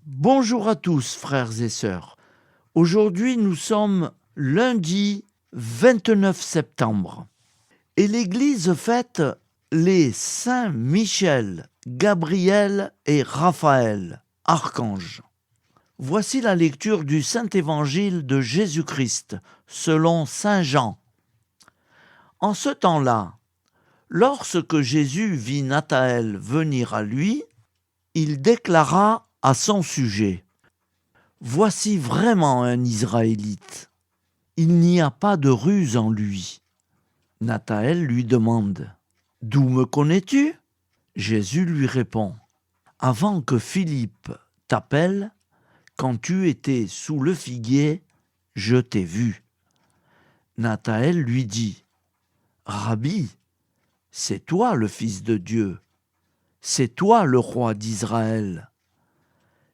Bonjour à tous, frères et sœurs. Aujourd'hui, nous sommes lundi 29 septembre et l'Église fête les saints Michel, Gabriel et Raphaël, archanges. Voici la lecture du Saint-Évangile de Jésus-Christ, selon saint Jean. En ce temps-là, lorsque Jésus vit Nathanaël venir à lui, il déclara à son sujet: « Voici vraiment un Israélite. Il n'y a pas de ruse en lui. » Nathanaël lui demande: « D'où me connais-tu » Jésus lui répond: « Avant que Philippe t'appelle, quand tu étais sous le figuier, je t'ai vu. » Nathanaël lui dit: « Rabbi, c'est toi le Fils de Dieu, c'est toi le roi d'Israël. »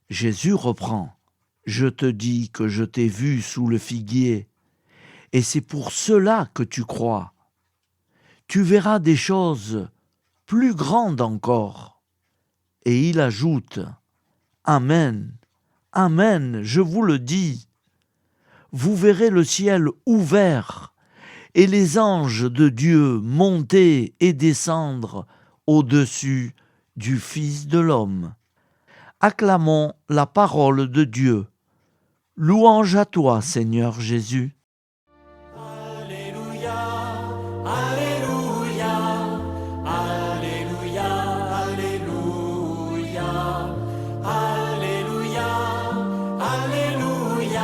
Jésus reprend: « Je te dis que je t'ai vu sous le figuier, et c'est pour cela que tu crois. Tu verras des choses plus grandes encore. » Et il ajoute: « Amen, Amen, je vous le dis. Vous verrez le ciel ouvert et les anges de Dieu monter et descendre au-dessus du Fils de l'homme. » Acclamons la parole de Dieu. Louange à toi, Seigneur Jésus. Alléluia, Alléluia, Alléluia, Alléluia, Alléluia, Alléluia,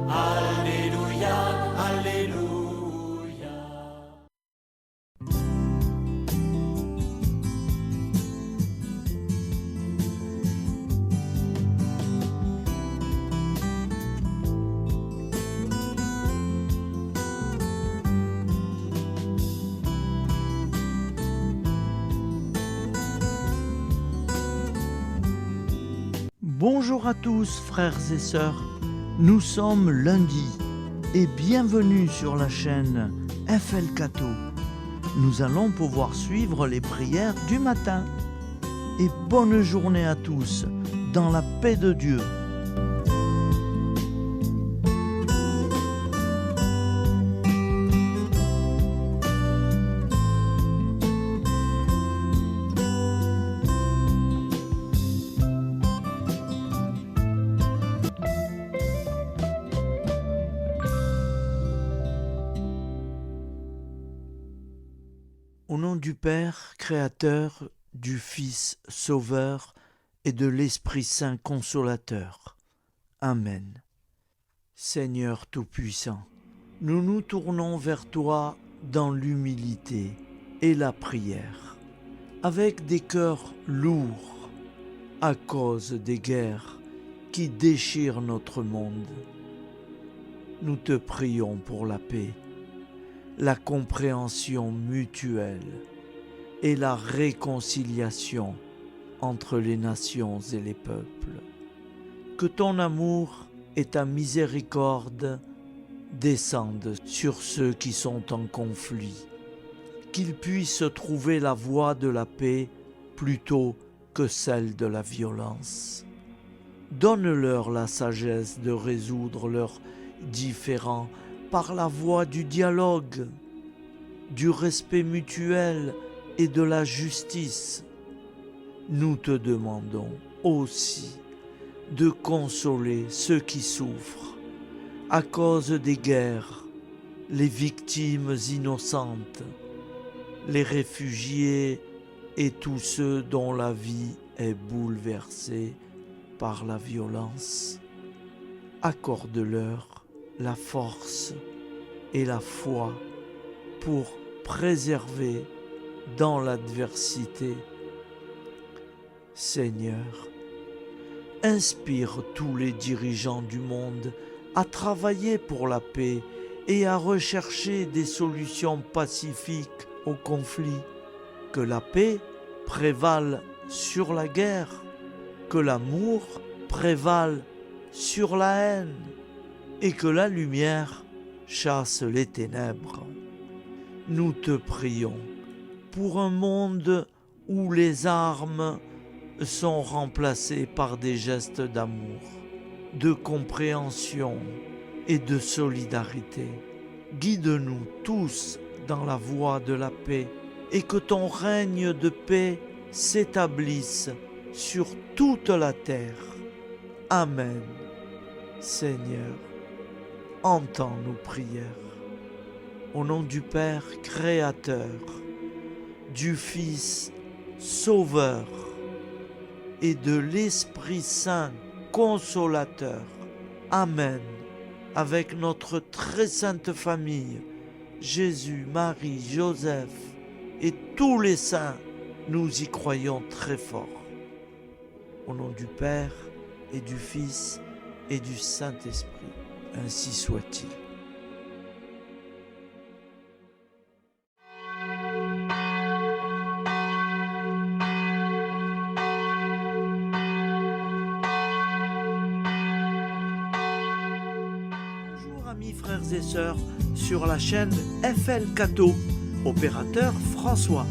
Alléluia, Alléluia. Bonjour à tous, frères et sœurs. Nous sommes lundi et bienvenue sur la chaîne FL Cato. Nous allons pouvoir suivre les prières du matin. Et bonne journée à tous, dans la paix de Dieu. Au nom du Père, Créateur, du Fils, Sauveur, et de l'Esprit Saint Consolateur. Amen. Seigneur Tout-Puissant, nous nous tournons vers toi dans l'humilité et la prière, avec des cœurs lourds à cause des guerres qui déchirent notre monde. Nous te prions pour la paix, la compréhension mutuelle et la réconciliation entre les nations et les peuples. Que ton amour et ta miséricorde descendent sur ceux qui sont en conflit, qu'ils puissent trouver la voie de la paix plutôt que celle de la violence. Donne-leur la sagesse de résoudre leurs différends par la voie du dialogue, du respect mutuel et de la justice. Nous te demandons aussi de consoler ceux qui souffrent à cause des guerres, les victimes innocentes, les réfugiés et tous ceux dont la vie est bouleversée par la violence. Accorde-leur la force et la foi pour préserver dans l'adversité. Seigneur, inspire tous les dirigeants du monde à travailler pour la paix et à rechercher des solutions pacifiques aux conflits. Que la paix prévale sur la guerre, que l'amour prévale sur la haine et que la lumière chasse les ténèbres. Nous te prions pour un monde où les armes sont remplacés par des gestes d'amour, de compréhension et de solidarité. Guide-nous tous dans la voie de la paix et que ton règne de paix s'établisse sur toute la terre. Amen. Seigneur, entends nos prières. Au nom du Père Créateur, du Fils Sauveur et de l'Esprit Saint Consolateur. Amen. Avec notre très sainte famille, Jésus, Marie, Joseph et tous les saints, nous y croyons très fort. Au nom du Père et du Fils et du Saint-Esprit, ainsi soit-il. Bonjour amis frères et sœurs sur la chaîne FL Cato, opérateur François.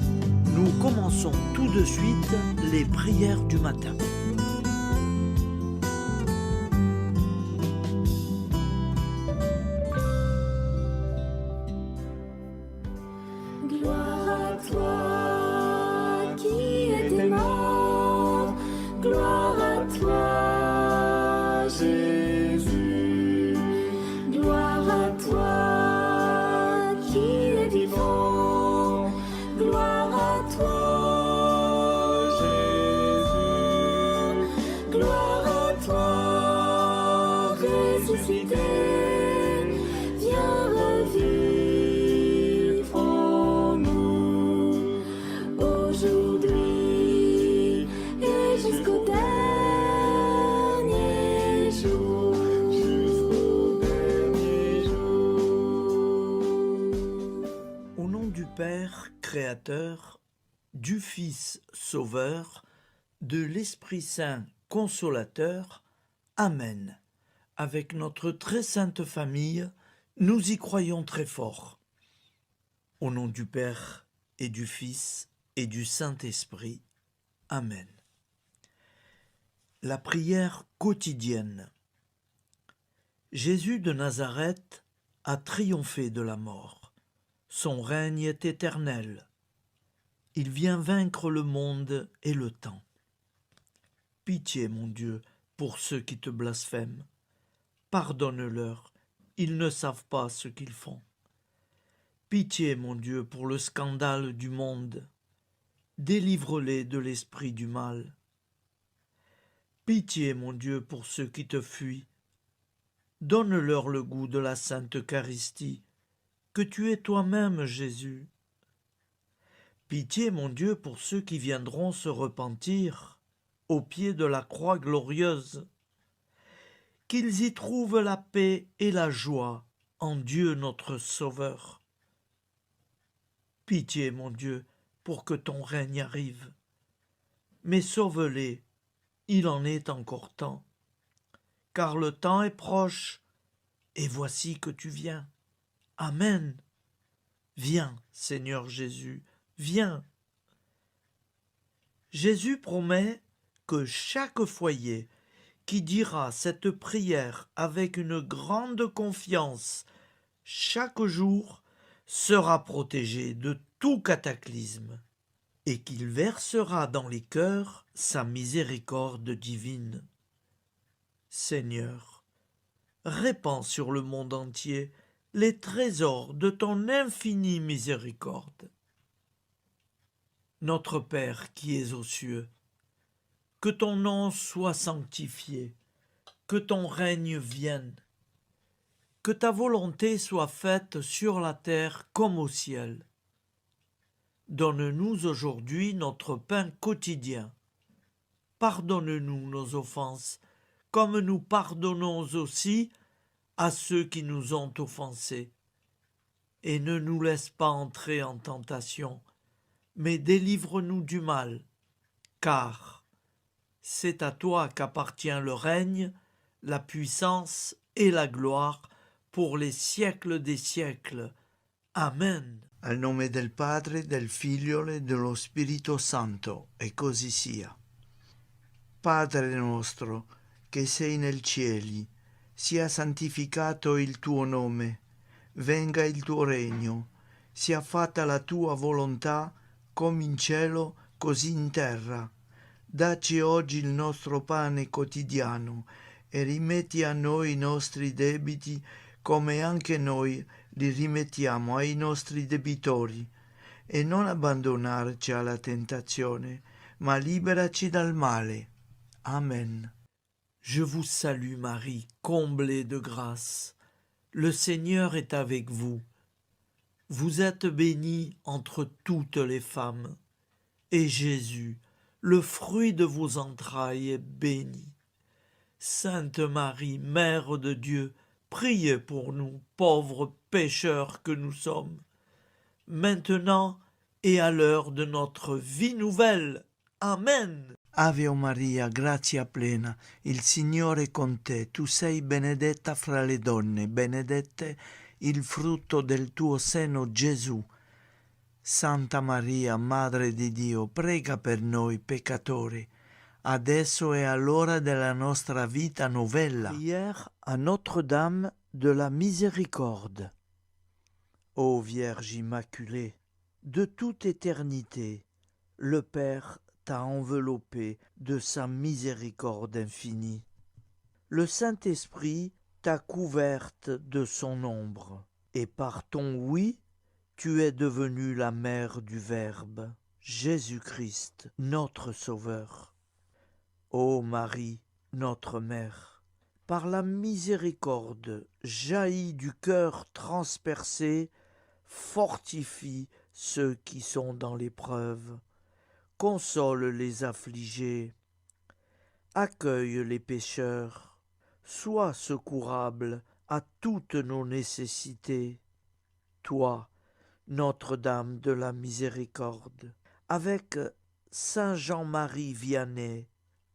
Nous commençons tout de suite les prières du matin. Gloire à toi qui étais mort, gloire à toi Jésus, gloire à toi qui es vivant, gloire à toi Jésus, gloire à toi ressuscité, viens revivre en nous aujourd'hui et jusqu'au dernier jour. Au nom du Père Créateur, du Fils Sauveur, de l'Esprit Saint Consolateur. Amen. Avec notre très sainte famille, nous y croyons très fort. Au nom du Père et du Fils et du Saint-Esprit. Amen. La prière quotidienne. Jésus de Nazareth a triomphé de la mort. Son règne est éternel. Il vient vaincre le monde et le temps. Pitié, mon Dieu, pour ceux qui te blasphèment. Pardonne-leur, ils ne savent pas ce qu'ils font. Pitié, mon Dieu, pour le scandale du monde. Délivre-les de l'esprit du mal. Pitié, mon Dieu, pour ceux qui te fuient. Donne-leur le goût de la sainte Eucharistie, que tu es toi-même, Jésus. Pitié, mon Dieu, pour ceux qui viendront se repentir au pied de la croix glorieuse, qu'ils y trouvent la paix et la joie en Dieu notre Sauveur. Pitié, mon Dieu, pour que ton règne arrive. Mais sauve-les, il en est encore temps, car le temps est proche, et voici que tu viens. Amen. Viens, Seigneur Jésus, viens. Jésus promet que chaque foyer qui dira cette prière avec une grande confiance chaque jour sera protégé de tout cataclysme et qu'il versera dans les cœurs sa miséricorde divine. Seigneur, répands sur le monde entier les trésors de ton infinie miséricorde. Notre Père qui es aux cieux, que ton nom soit sanctifié, que ton règne vienne, que ta volonté soit faite sur la terre comme au ciel. Donne-nous aujourd'hui notre pain quotidien. Pardonne-nous nos offenses, comme nous pardonnons aussi à ceux qui nous ont offensés. Et ne nous laisse pas entrer en tentation, mais délivre-nous du mal, car c'est à toi qu'appartient le règne, la puissance et la gloire pour les siècles des siècles. Amen. Al nome del Padre, del Figlio e dello Spirito Santo, e così sia. Padre nostro, che sei nel cieli, sia santificato il tuo nome, venga il tuo regno, sia fatta la tua volontà, come in cielo, così in terra. Dacci oggi il nostro pane quotidiano e rimetti a noi i nostri debiti, come anche noi li rimettiamo ai nostri debitori. E non abbandonarci alla tentazione, ma liberaci dal male. Amen. Je vous salue Marie, comblée de grâce. Le Seigneur est avec vous. Vous êtes bénie entre toutes les femmes, et Jésus, le fruit de vos entrailles, est béni. Sainte Marie, Mère de Dieu, priez pour nous, pauvres pécheurs que nous sommes, maintenant et à l'heure de notre vie nouvelle. Amen. Ave Maria, grazia plena, il Signore è con te, tu sei benedetta fra le donne, benedetto il frutto del tuo seno Gesù. Santa Maria, Madre di Dio, prega per noi peccatori, adesso e all'ora della nostra vita novella. Prière à Notre-Dame de la Miséricorde. Ô Vierge Immaculée, de toute éternité, le Père t'a enveloppé de sa miséricorde infinie. Le Saint-Esprit t'a couverte de son ombre, et par ton oui, tu es devenue la mère du Verbe, Jésus-Christ, notre Sauveur. Ô Marie, notre Mère, par la miséricorde jaillie du cœur transpercé, fortifie ceux qui sont dans l'épreuve, console les affligés, accueille les pécheurs, sois secourable à toutes nos nécessités. Toi, Notre-Dame de la Miséricorde, avec Saint Jean-Marie Vianney,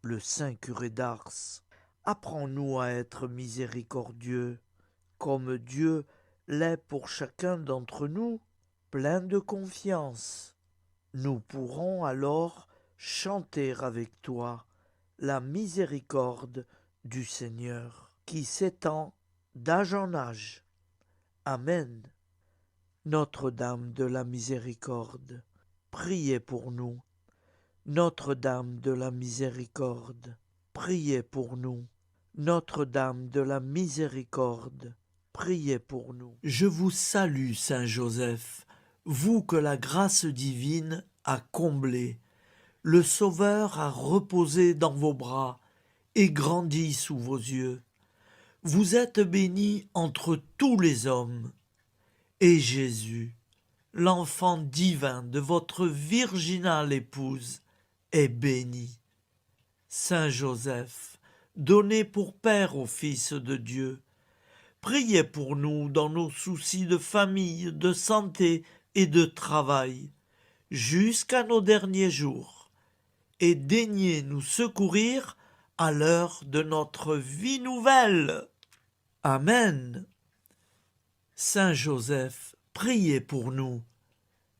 le Saint curé d'Ars, apprends-nous à être miséricordieux, comme Dieu l'est pour chacun d'entre nous, plein de confiance. Nous pourrons alors chanter avec toi la miséricorde du Seigneur, qui s'étend d'âge en âge. Amen. Notre-Dame de la Miséricorde, priez pour nous. Notre-Dame de la Miséricorde, priez pour nous. Notre-Dame de la Miséricorde, priez pour nous. Je vous salue, Saint Joseph, vous que la grâce divine a comblé. Le Sauveur a reposé dans vos bras et grandi sous vos yeux. Vous êtes béni entre tous les hommes. Et Jésus, l'enfant divin de votre virginale épouse, est béni. Saint Joseph, donné pour Père au Fils de Dieu, priez pour nous dans nos soucis de famille, de santé et de travail, jusqu'à nos derniers jours, et daignez nous secourir à l'heure de notre vie nouvelle. Amen. Saint Joseph, priez pour nous.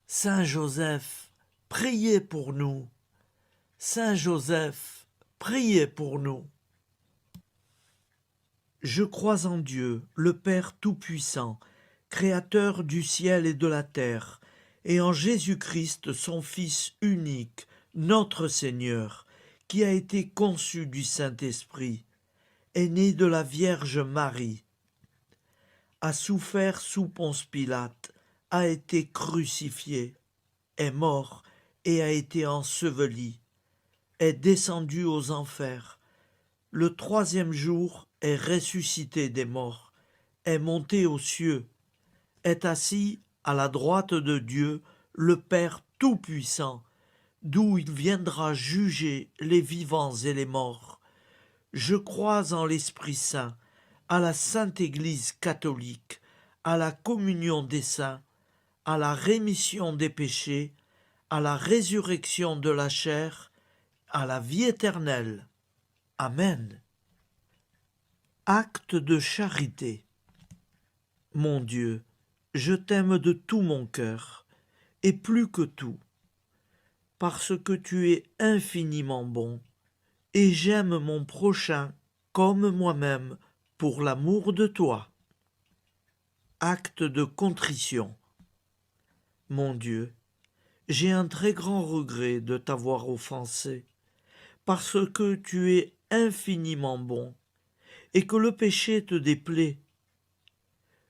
Saint Joseph, priez pour nous. Saint Joseph, priez pour nous. Je crois en Dieu, le Père Tout-Puissant, Créateur du ciel et de la terre, et en Jésus-Christ, son Fils unique, notre Seigneur, qui a été conçu du Saint-Esprit, est né de la Vierge Marie, a souffert sous Ponce Pilate, a été crucifié, est mort et a été enseveli, est descendu aux enfers, le troisième jour est ressuscité des morts, est monté aux cieux, est assis à la droite de Dieu, le Père Tout-Puissant, d'où il viendra juger les vivants et les morts. Je crois en l'Esprit Saint, à la Sainte Église catholique, à la communion des saints, à la rémission des péchés, à la résurrection de la chair, à la vie éternelle. Amen. Acte de charité. Mon Dieu, je t'aime de tout mon cœur, et plus que tout, parce que tu es infiniment bon, et j'aime mon prochain comme moi-même pour l'amour de toi. Acte de contrition. Mon Dieu, j'ai un très grand regret de t'avoir offensé, parce que tu es infiniment bon et que le péché te déplaît.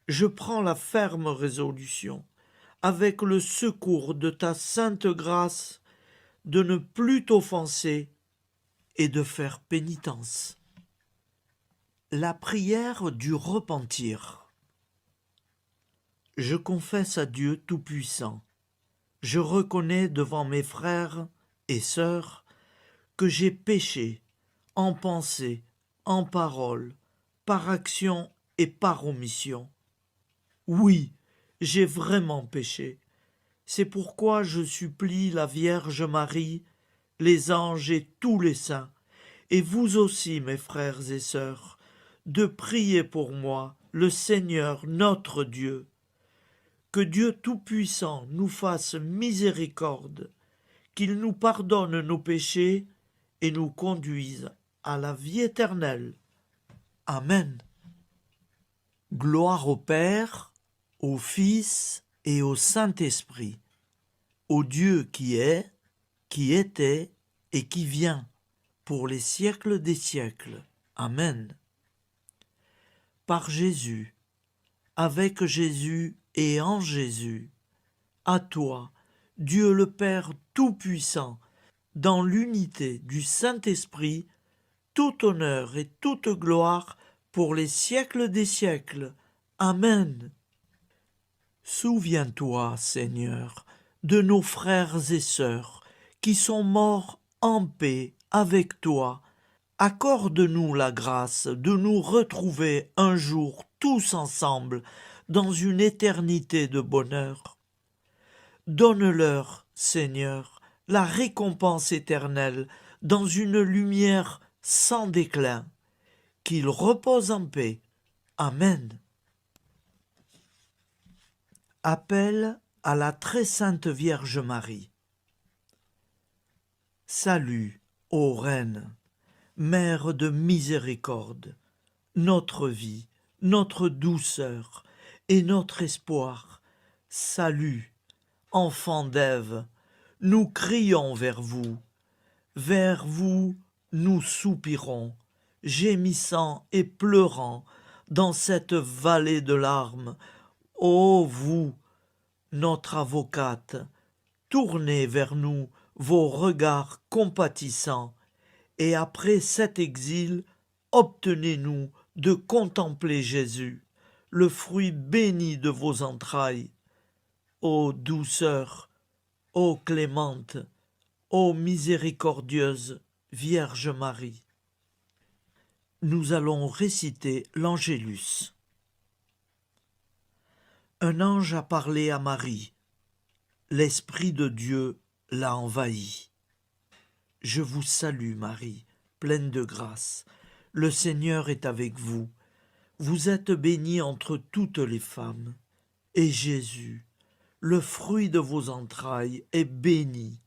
Je prends la ferme résolution, avec le secours de ta sainte grâce, de ne plus t'offenser et de faire pénitence. La prière du repentir. Je confesse à Dieu Tout-Puissant. Je reconnais devant mes frères et sœurs que j'ai péché en pensée, en parole, par action et par omission. Oui, j'ai vraiment péché. C'est pourquoi je supplie la Vierge Marie, les anges et tous les saints, et vous aussi, mes frères et sœurs, de prier pour moi, le Seigneur notre Dieu. Que Dieu Tout-Puissant nous fasse miséricorde, qu'il nous pardonne nos péchés et nous conduise à la vie éternelle. Amen. Gloire au Père, au Fils et au Saint-Esprit, au Dieu qui est, qui était et qui vient, pour les siècles des siècles. Amen. Par Jésus, avec Jésus et en Jésus, à toi, Dieu le Père Tout-Puissant, dans l'unité du Saint-Esprit, tout honneur et toute gloire pour les siècles des siècles. Amen. Souviens-toi, Seigneur, de nos frères et sœurs qui sont morts en paix avec toi. Accorde-nous la grâce de nous retrouver un jour tous ensemble dans une éternité de bonheur. Donne-leur, Seigneur, la récompense éternelle dans une lumière sans déclin. Qu'ils reposent en paix. Amen. Appel à la très sainte Vierge Marie. Salut, ô Reine, Mère de miséricorde, notre vie, notre douceur et notre espoir. Salut, enfant d'Ève, nous crions vers vous nous soupirons, gémissant et pleurant dans cette vallée de larmes. Ô vous, notre avocate, tournez vers nous vos regards compatissants, et après cet exil, obtenez-nous de contempler Jésus, le fruit béni de vos entrailles. Ô douceur, ô clémente, ô miséricordieuse Vierge Marie. Nous allons réciter l'Angélus. Un ange a parlé à Marie. L'Esprit de Dieu l'a envahie. Je vous salue, Marie, pleine de grâce. Le Seigneur est avec vous. Vous êtes bénie entre toutes les femmes. Et Jésus, le fruit de vos entrailles, est béni.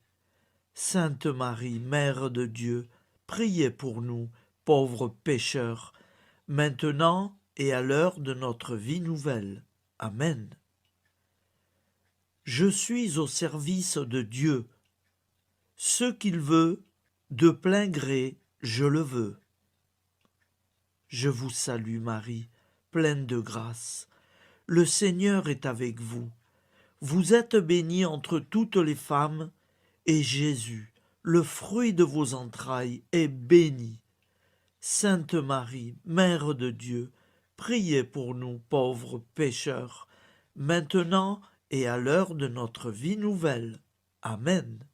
Sainte Marie, Mère de Dieu, priez pour nous, pauvres pécheurs, maintenant et à l'heure de notre vie nouvelle. Amen. Je suis au service de Dieu. Ce qu'il veut, de plein gré, je le veux. Je vous salue, Marie, pleine de grâce. Le Seigneur est avec vous. Vous êtes bénie entre toutes les femmes, et Jésus, le fruit de vos entrailles, est béni. Sainte Marie, Mère de Dieu, priez pour nous pauvres pécheurs, maintenant et à l'heure de notre vie nouvelle. Amen.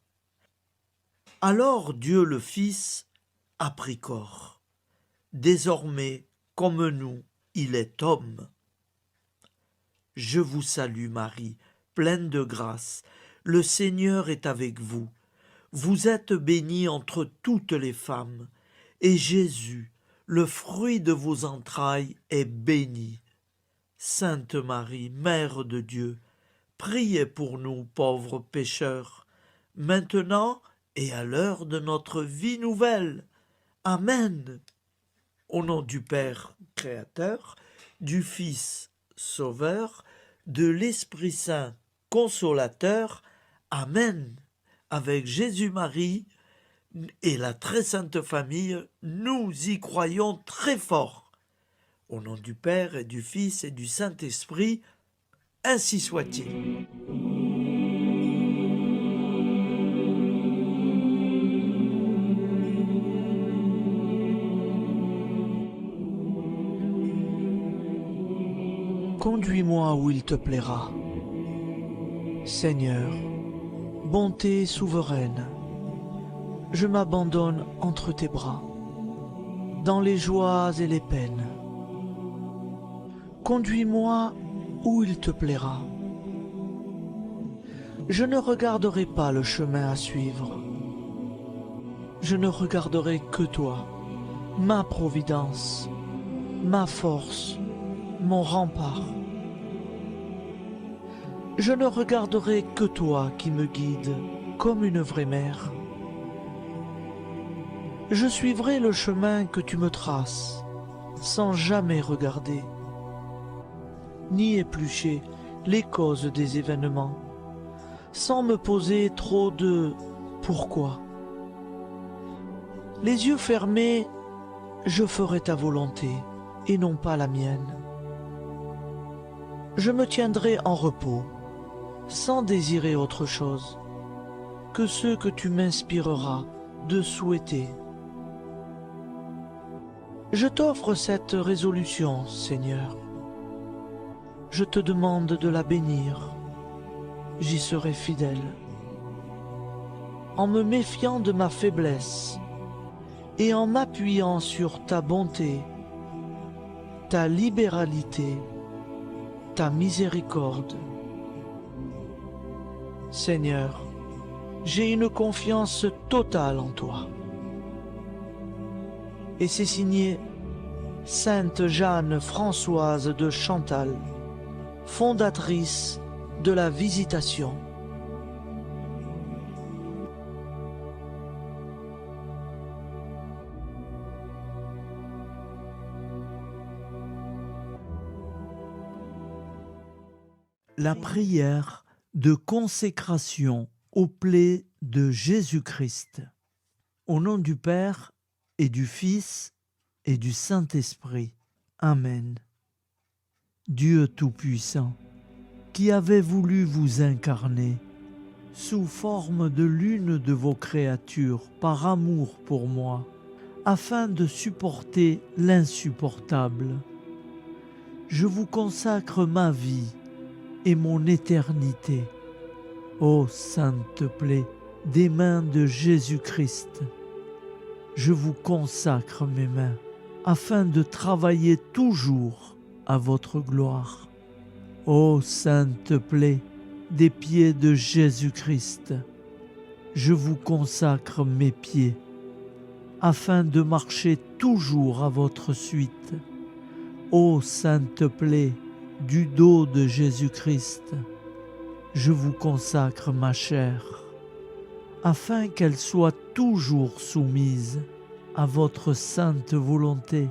Alors Dieu le Fils a pris corps. Désormais, comme nous, il est homme. Je vous salue Marie, pleine de grâce. Le Seigneur est avec vous. Vous êtes bénie entre toutes les femmes, et Jésus, le fruit de vos entrailles, est béni. Sainte Marie, Mère de Dieu, priez pour nous pauvres pécheurs, maintenant et à l'heure de notre vie nouvelle. Amen. Au nom du Père Créateur, du Fils Sauveur, de l'Esprit Saint Consolateur. Amen. Avec Jésus-Marie et la très sainte famille, nous y croyons très fort. Au nom du Père et du Fils et du Saint-Esprit, ainsi soit-il. Conduis-moi où il te plaira. Seigneur, bonté souveraine, je m'abandonne entre tes bras, dans les joies et les peines. Conduis-moi où il te plaira. Je ne regarderai pas le chemin à suivre. Je ne regarderai que toi, ma providence, ma force, mon rempart. Je ne regarderai que toi qui me guides comme une vraie mère. Je suivrai le chemin que tu me traces, sans jamais regarder, ni éplucher les causes des événements, sans me poser trop de pourquoi. Les yeux fermés, je ferai ta volonté et non pas la mienne. Je me tiendrai en repos, sans désirer autre chose que ce que tu m'inspireras de souhaiter. Je t'offre cette résolution, Seigneur. Je te demande de la bénir. J'y serai fidèle. En me méfiant de ma faiblesse et en m'appuyant sur ta bonté, ta libéralité, ta miséricorde. Seigneur, j'ai une confiance totale en toi. Et c'est signé Sainte Jeanne Françoise de Chantal, fondatrice de la Visitation. La prière de consécration aux plaies de Jésus-Christ. Au nom du Père et du Fils et du Saint-Esprit. Amen. Dieu Tout-Puissant, qui avez voulu vous incarner sous forme de l'une de vos créatures par amour pour moi, afin de supporter l'insupportable, je vous consacre ma vie et mon éternité. Ô sainte plaie des mains de Jésus-Christ, je vous consacre mes mains, afin de travailler toujours à votre gloire. Ô sainte plaie des pieds de Jésus-Christ, je vous consacre mes pieds, afin de marcher toujours à votre suite. Ô sainte plaie du dos de Jésus-Christ, je vous consacre ma chair, afin qu'elle soit toujours soumise à votre sainte volonté.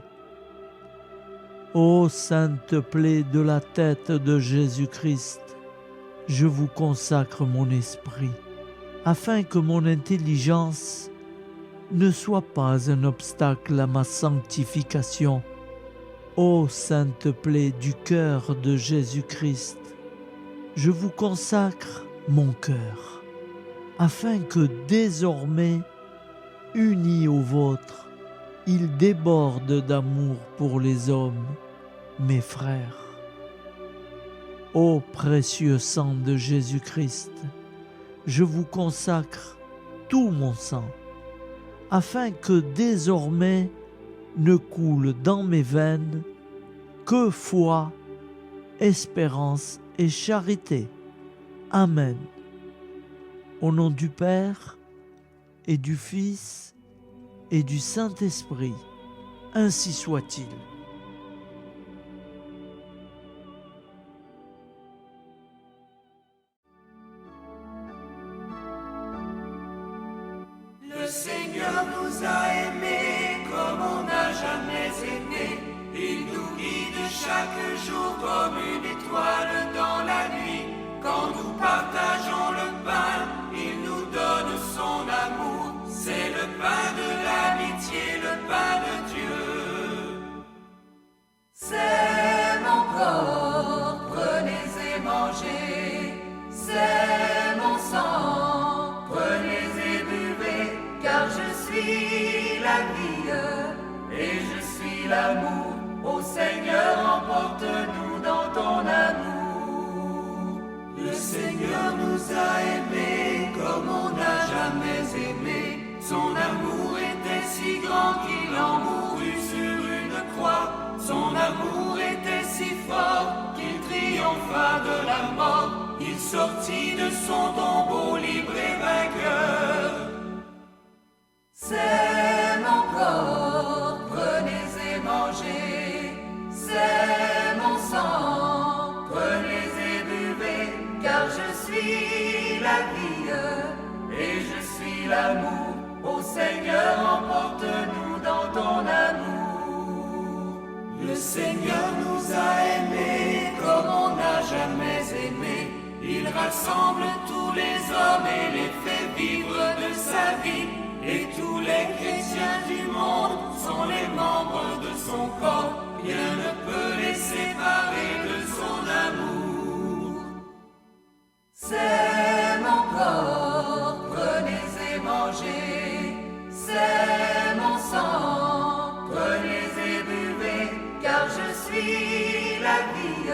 Ô sainte plaie de la tête de Jésus-Christ, je vous consacre mon esprit, afin que mon intelligence ne soit pas un obstacle à ma sanctification. Ô sainte plaie du cœur de Jésus-Christ, je vous consacre mon cœur, afin que désormais, uni au vôtre, il déborde d'amour pour les hommes, mes frères. Ô précieux sang de Jésus-Christ, je vous consacre tout mon sang, afin que désormais ne coule dans mes veines que foi, espérance et charité. Amen. Au nom du Père et du Fils et du Saint-Esprit, ainsi soit-il. Le Seigneur nous a aimés suis l'amour. Ô Seigneur, emporte-nous dans ton amour. Le Seigneur nous a aimés comme on n'a jamais aimé. Son amour était si grand qu'il en mourut sur une croix. Son amour était si fort qu'il triompha de la mort. Il sortit de son tombeau libre et vainqueur. C'est mon corps, prenez et mangez. C'est mon sang, prenez et buvez. Car je suis la vie et je suis l'amour. Ô Seigneur, emporte-nous dans ton amour. Le Seigneur nous a aimés comme on n'a jamais aimé. Il rassemble tous les hommes et les fait vivre de sa vie. Et tous les chrétiens du monde sont les membres de son corps. Rien ne peut les séparer de son amour. C'est mon corps, prenez et mangez. C'est mon sang, prenez et buvez. Car je suis la vie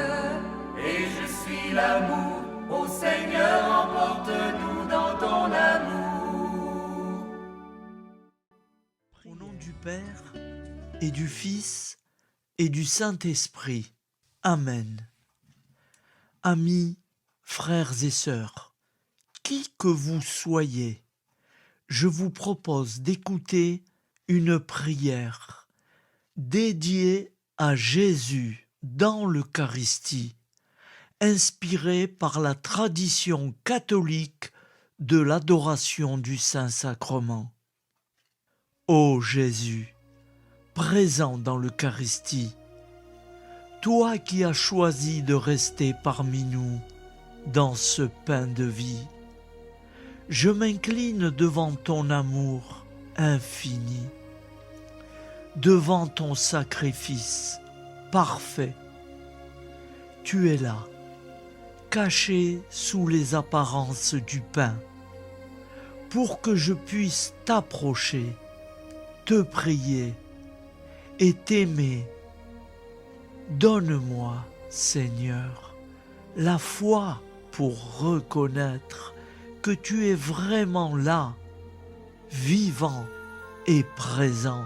et je suis l'amour. Ô Seigneur, emporte-nous dans ton amour. Au nom du Père et du Fils et du Saint-Esprit. Amen. Amis, frères et sœurs, qui que vous soyez, je vous propose d'écouter une prière dédiée à Jésus dans l'Eucharistie, inspirée par la tradition catholique de l'adoration du Saint-Sacrement. Ô Jésus, présent dans l'Eucharistie, toi qui as choisi de rester parmi nous dans ce pain de vie, je m'incline devant ton amour infini, devant ton sacrifice parfait. Tu es là, caché sous les apparences du pain, pour que je puisse t'approcher, te prier et t'aimer. Donne-moi, Seigneur, la foi pour reconnaître que tu es vraiment là, vivant et présent.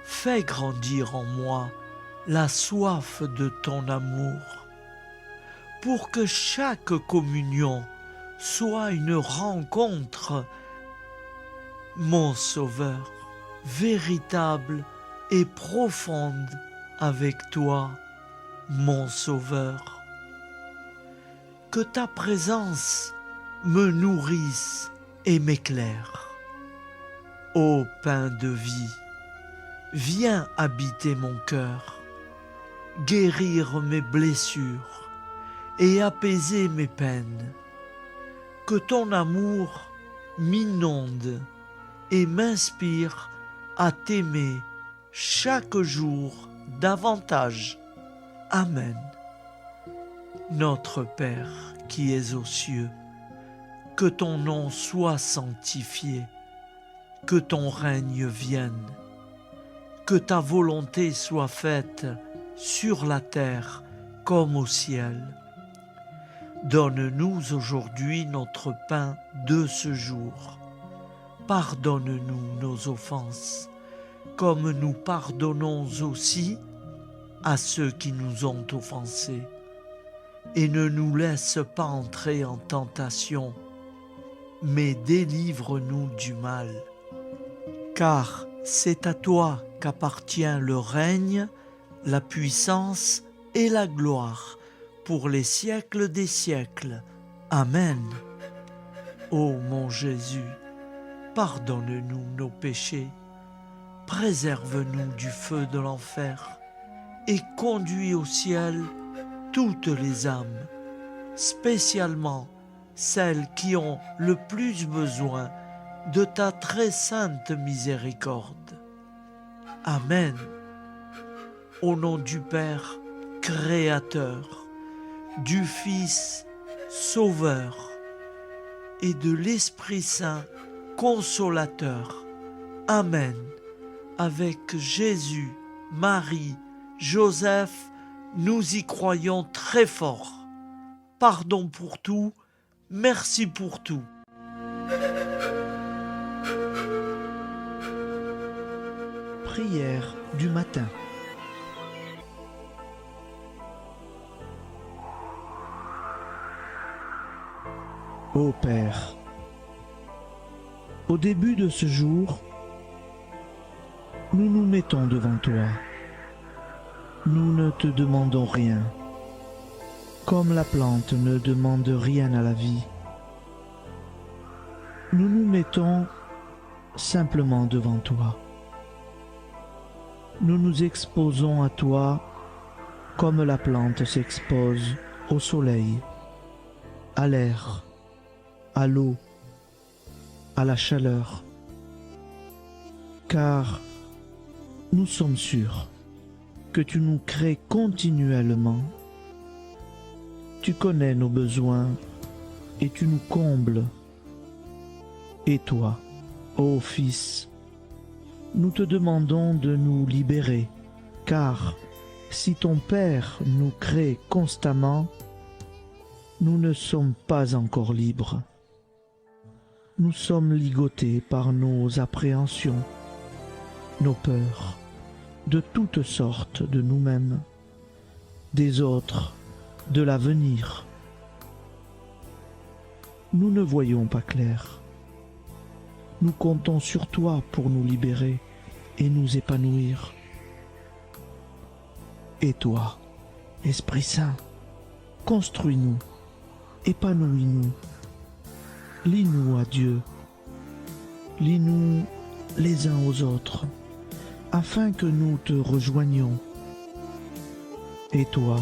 Fais grandir en moi la soif de ton amour, pour que chaque communion soit une rencontre, mon Sauveur, véritable et profonde avec toi, mon Sauveur. Que ta présence me nourrisse et m'éclaire. Ô pain de vie, viens habiter mon cœur, guérir mes blessures et apaiser mes peines. Que ton amour m'inonde et m'inspire à t'aimer chaque jour davantage. Amen. Notre Père qui es aux cieux, que ton nom soit sanctifié, que ton règne vienne, que ta volonté soit faite sur la terre comme au ciel. Donne-nous aujourd'hui notre pain de ce jour. Pardonne-nous nos offenses, comme nous pardonnons aussi à ceux qui nous ont offensés. Et ne nous laisse pas entrer en tentation, mais délivre-nous du mal. Car c'est à toi qu'appartient le règne, la puissance et la gloire pour les siècles des siècles. Amen. Ô mon Jésus, pardonne-nous nos péchés, préserve-nous du feu de l'enfer et conduis au ciel toutes les âmes, spécialement celles qui ont le plus besoin de ta très sainte miséricorde. Amen. Au nom du Père Créateur, du Fils Sauveur et de l'Esprit Saint Consolateur. Amen. Avec Jésus, Marie, Joseph, nous y croyons très fort. Pardon pour tout, merci pour tout. Prière du matin. Ô Père, au début de ce jour, nous nous mettons devant toi. Nous ne te demandons rien, comme la plante ne demande rien à la vie. Nous nous mettons simplement devant toi. Nous nous exposons à toi comme la plante s'expose au soleil, à l'air, à l'eau, à la chaleur. Car nous sommes sûrs que tu nous crées continuellement. Tu connais nos besoins et tu nous combles. Et toi, ô Fils, nous te demandons de nous libérer, car si ton Père nous crée constamment, nous ne sommes pas encore libres. Nous sommes ligotés par nos appréhensions, nos peurs, de toutes sortes de nous-mêmes, des autres, de l'avenir. Nous ne voyons pas clair. Nous comptons sur toi pour nous libérer et nous épanouir. Et toi, Esprit Saint, construis-nous, épanouis-nous, lie-nous à Dieu, lie-nous les uns aux autres, afin que nous te rejoignions. Et toi,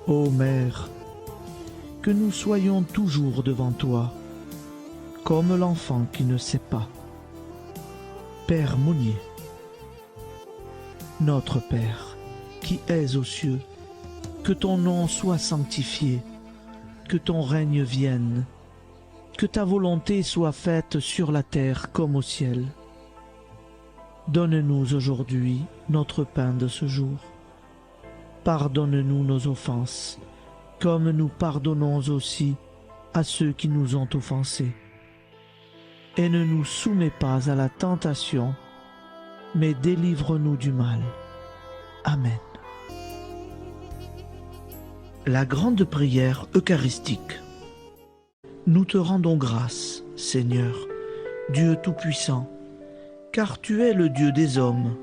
ô Mère, que nous soyons toujours devant toi, comme l'enfant qui ne sait pas. Père Monnier, notre Père, qui es aux cieux, que ton nom soit sanctifié, que ton règne vienne, que ta volonté soit faite sur la terre comme au ciel. Donne-nous aujourd'hui notre pain de ce jour. Pardonne-nous nos offenses, comme nous pardonnons aussi à ceux qui nous ont offensés. Et ne nous soumets pas à la tentation, mais délivre-nous du mal. Amen. La grande prière eucharistique. Nous te rendons grâce, Seigneur, Dieu Tout-Puissant, car tu es le Dieu des hommes.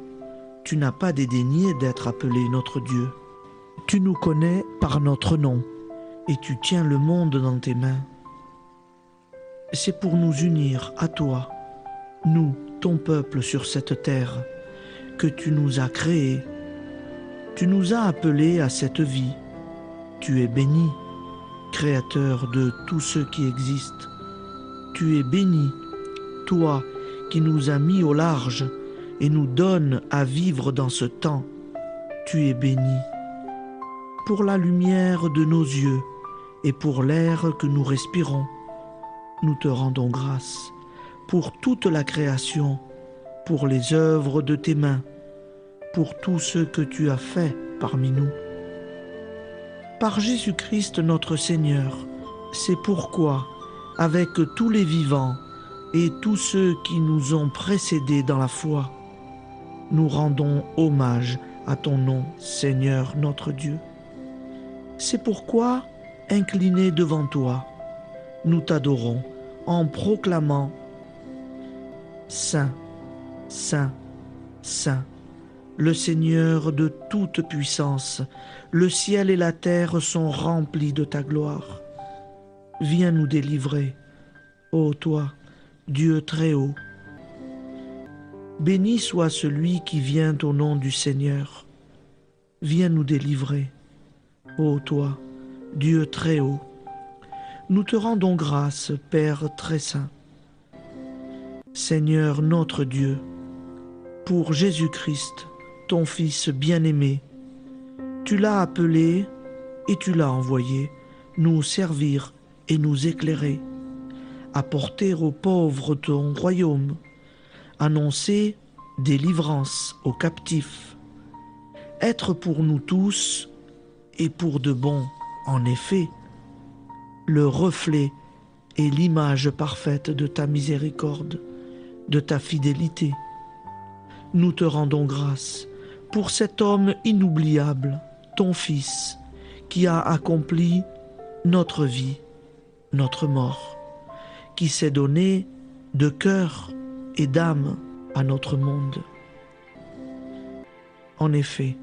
Tu n'as pas dédaigné d'être appelé notre Dieu. Tu nous connais par notre nom, et tu tiens le monde dans tes mains. C'est pour nous unir à toi, nous, ton peuple sur cette terre, que tu nous as créés. Tu nous as appelés à cette vie. Tu es béni, Créateur de tout ce qui existe. Tu es béni, toi qui nous as mis au large et nous donnes à vivre dans ce temps. Tu es béni. Pour la lumière de nos yeux et pour l'air que nous respirons, nous te rendons grâce. Pour toute la création, pour les œuvres de tes mains, pour tout ce que tu as fait parmi nous. Par Jésus-Christ notre Seigneur, c'est pourquoi, avec tous les vivants et tous ceux qui nous ont précédés dans la foi, nous rendons hommage à ton nom, Seigneur notre Dieu. C'est pourquoi, inclinés devant toi, nous t'adorons en proclamant « Saint, Saint, Saint ». Le Seigneur de toute puissance, le ciel et la terre sont remplis de ta gloire. Viens nous délivrer, ô toi, Dieu très haut. Béni soit celui qui vient au nom du Seigneur. Viens nous délivrer, ô toi, Dieu très haut. Nous te rendons grâce, Père très saint. Seigneur notre Dieu, pour Jésus-Christ, ton Fils bien-aimé, tu l'as appelé et tu l'as envoyé nous servir et nous éclairer, apporter aux pauvres ton royaume, annoncer délivrance aux captifs, être pour nous tous, et pour de bon, en effet, le reflet et l'image parfaite de ta miséricorde, de ta fidélité. Nous te rendons grâce pour cet homme inoubliable, ton Fils, qui a accompli notre vie, notre mort, qui s'est donné de cœur et d'âme à notre monde. En effet,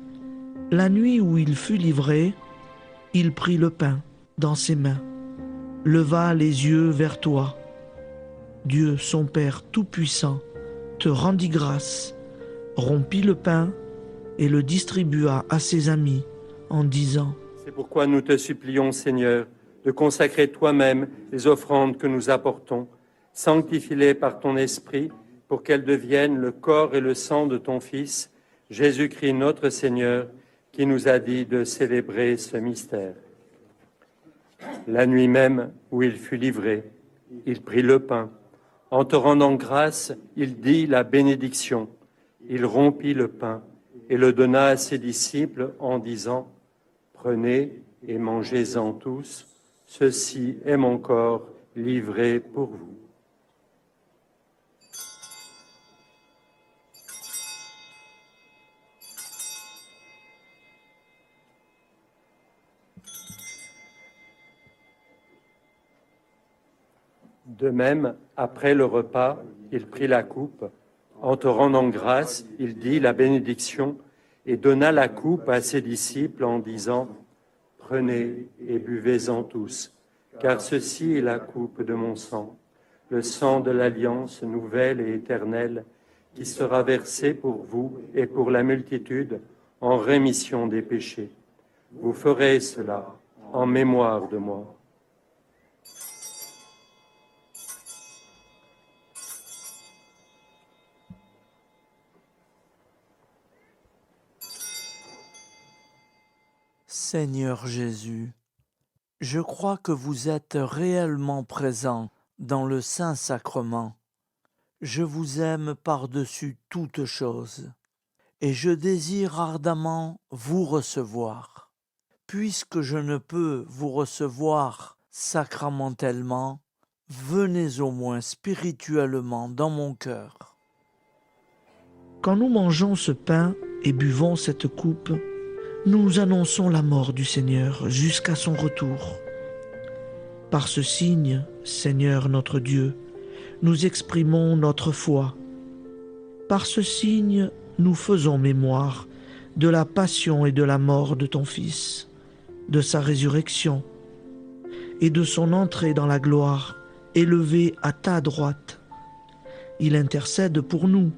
la nuit où il fut livré, il prit le pain dans ses mains, leva les yeux vers toi. Dieu, son Père Tout-Puissant, te rendit grâce, rompit le pain et le distribua à ses amis en disant : C'est pourquoi nous te supplions, Seigneur, de consacrer toi-même les offrandes que nous apportons. Sanctifie-les par ton Esprit pour qu'elles deviennent le corps et le sang de ton Fils, Jésus-Christ notre Seigneur, qui nous a dit de célébrer ce mystère. La nuit même où il fut livré, il prit le pain. En te rendant grâce, il dit la bénédiction. Il rompit le pain et le donna à ses disciples en disant : Prenez et mangez-en tous, ceci est mon corps livré pour vous. De même, après le repas, il prit la coupe. En te rendant grâce, il dit la bénédiction et donna la coupe à ses disciples en disant : Prenez et buvez-en tous, car ceci est la coupe de mon sang, le sang de l'alliance nouvelle et éternelle, qui sera versé pour vous et pour la multitude en rémission des péchés. Vous ferez cela en mémoire de moi. Seigneur Jésus, je crois que vous êtes réellement présent dans le Saint-Sacrement. Je vous aime par-dessus toute chose et je désire ardemment vous recevoir. Puisque je ne peux vous recevoir sacramentellement, venez au moins spirituellement dans mon cœur. Quand nous mangeons ce pain et buvons cette coupe, nous annonçons la mort du Seigneur jusqu'à son retour. Par ce signe, Seigneur notre Dieu, nous exprimons notre foi. Par ce signe, nous faisons mémoire de la passion et de la mort de ton Fils, de sa résurrection et de son entrée dans la gloire, élevé à ta droite. Il intercède pour nous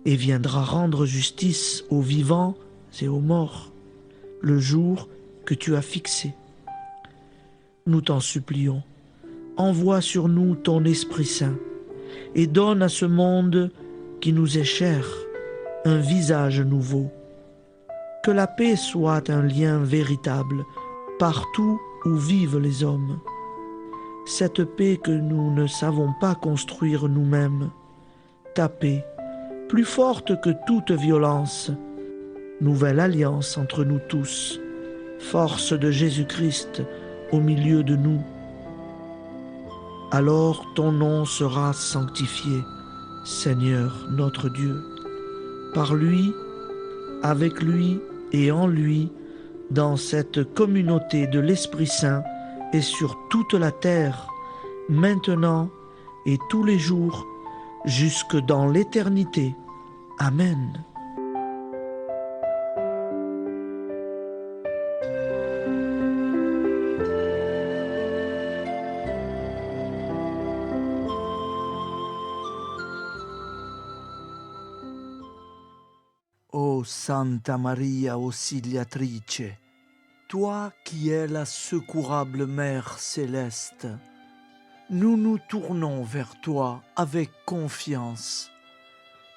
et viendra rendre justice aux vivants et aux morts, le jour que tu as fixé. Nous t'en supplions, envoie sur nous ton Esprit Saint et donne à ce monde qui nous est cher un visage nouveau. Que la paix soit un lien véritable partout où vivent les hommes. Cette paix que nous ne savons pas construire nous-mêmes, ta paix, plus forte que toute violence, nouvelle alliance entre nous tous, force de Jésus-Christ au milieu de nous. Alors ton nom sera sanctifié, Seigneur notre Dieu. Par lui, avec lui et en lui, dans cette communauté de l'Esprit Saint et sur toute la terre, maintenant et tous les jours, jusque dans l'éternité. Amen. Ô Santa Maria Auxiliatrice, toi qui es la secourable Mère céleste, nous nous tournons vers toi avec confiance,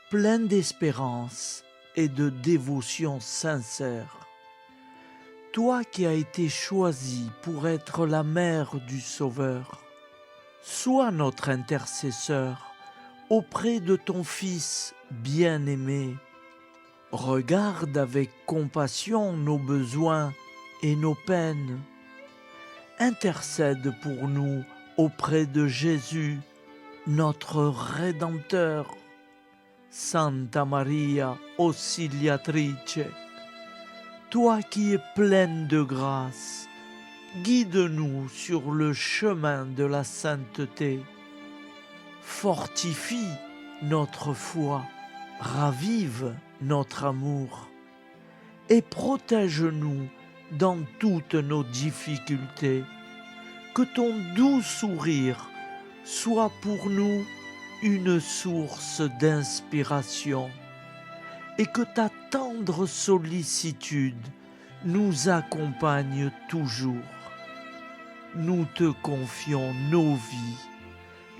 plein d'espérance et de dévotion sincère. Toi qui as été choisie pour être la mère du Sauveur, sois notre intercesseur auprès de ton Fils bien-aimé. Regarde avec compassion nos besoins et nos peines. Intercède pour nous auprès de Jésus, notre Rédempteur. Santa Maria Auxiliatrice, toi qui es pleine de grâce, guide-nous sur le chemin de la sainteté. Fortifie notre foi, ravive notre amour et protège-nous dans toutes nos difficultés. Que ton doux sourire soit pour nous une source d'inspiration et que ta tendre sollicitude nous accompagne toujours. Nous te confions nos vies,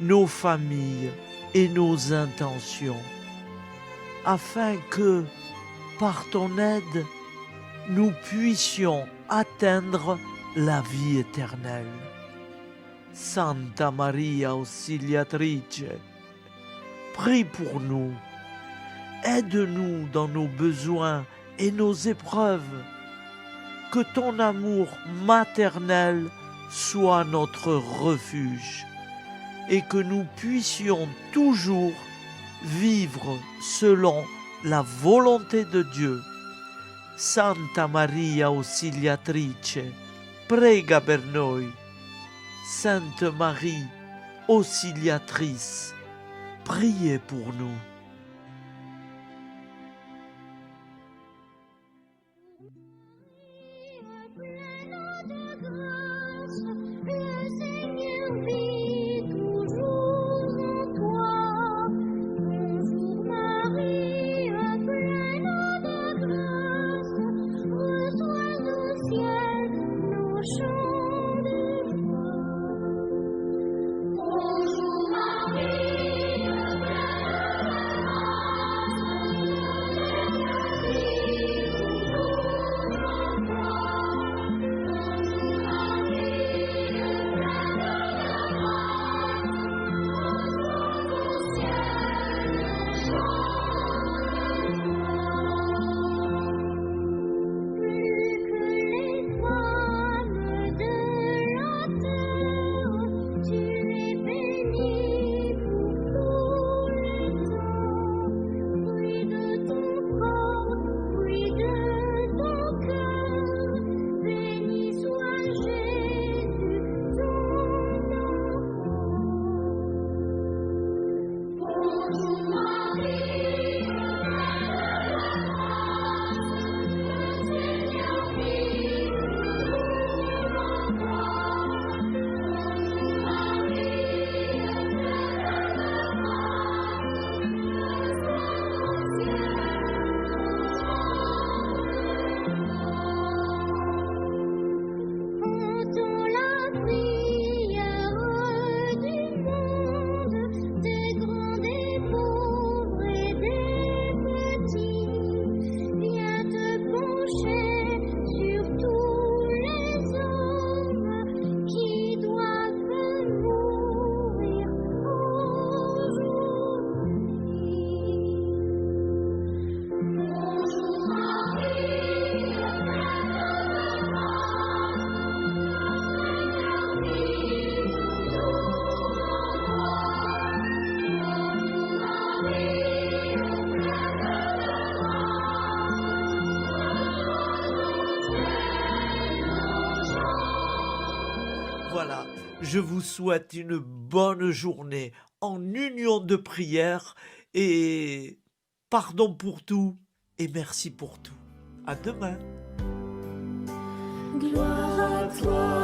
nos familles et nos intentions, afin que, par ton aide, nous puissions atteindre la vie éternelle. Santa Maria Auxiliatrice, prie pour nous, aide-nous dans nos besoins et nos épreuves, que ton amour maternel soit notre refuge et que nous puissions toujours vivre selon la volonté de Dieu. Santa Maria Auxiliatrice, prega per noi. Sainte Marie, Auxiliatrice, priez pour nous. Voilà, je vous souhaite une bonne journée en union de prière et pardon pour tout et merci pour tout. À demain. Gloire à toi.